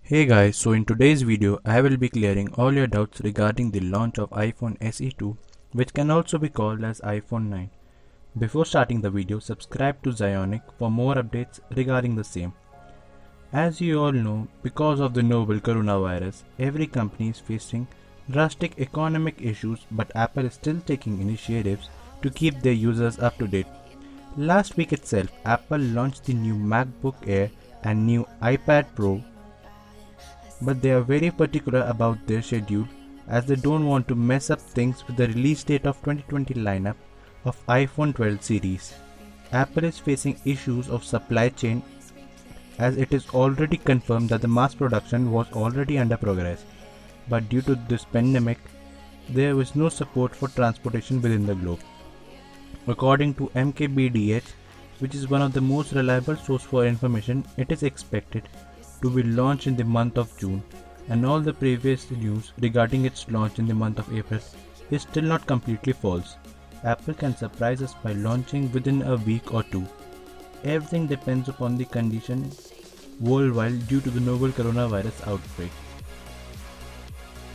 Hey guys, so in today's video I will be clearing all your doubts regarding the launch of iPhone SE 2, which can also be called as iPhone 9. Before starting the video, subscribe to Zionic for more updates regarding the same. As you all know, because of the novel coronavirus, every company is facing drastic economic issues, but Apple is still taking initiatives to keep their users up to date. Last week itself, Apple launched the new MacBook Air and new iPad Pro, but they are very particular about their schedule as they don't want to mess up things with the release date of 2020 lineup of iPhone 12 series. Apple is facing issues of supply chain as it is already confirmed that the mass production was already under progress, but due to this pandemic, there was no support for transportation within the globe. According to MKBDH, which is one of the most reliable source for information, it is expected to be launched in the month of June, and all the previous news regarding its launch in the month of April is still not completely false. Apple can surprise us by launching within a week or two. Everything depends upon the condition worldwide due to the novel coronavirus outbreak.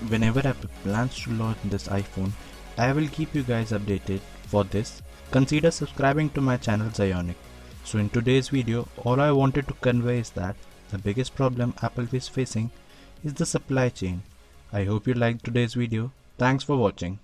Whenever Apple plans to launch this iPhone, I will keep you guys updated. For this, consider subscribing to my channel Zionic. So in today's video, all I wanted to convey is that the biggest problem Apple is facing is the supply chain. I hope you liked today's video. Thanks for watching.